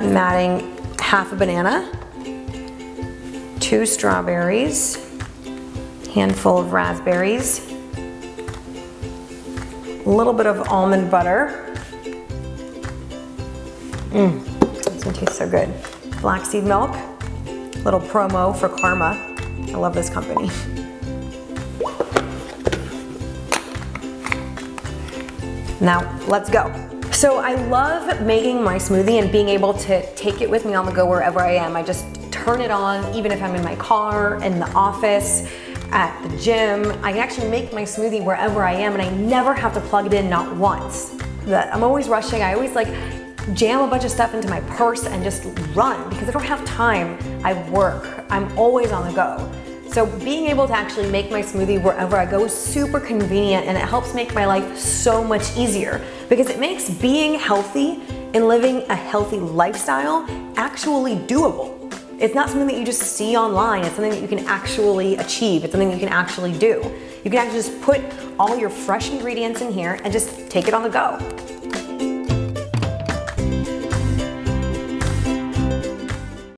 I'm adding half a banana, 2 strawberries, handful of raspberries, a little bit of almond butter. It's gonna taste so good. Flaxseed milk, little promo for Karma. I love this company. Now, let's go. So I love making my smoothie and being able to take it with me on the go wherever I am. I just turn it on, even if I'm in my car, in the office, at the gym. I can actually make my smoothie wherever I am and I never have to plug it in, not once. I'm always rushing. I always like jam a bunch of stuff into my purse and just run because I don't have time. I work. I'm always on the go. So being able to actually make my smoothie wherever I go is super convenient and it helps make my life so much easier because it makes being healthy and living a healthy lifestyle actually doable. It's not something that you just see online, it's something that you can actually achieve, it's something that you can actually do. You can actually just put all your fresh ingredients in here and just take it on the go.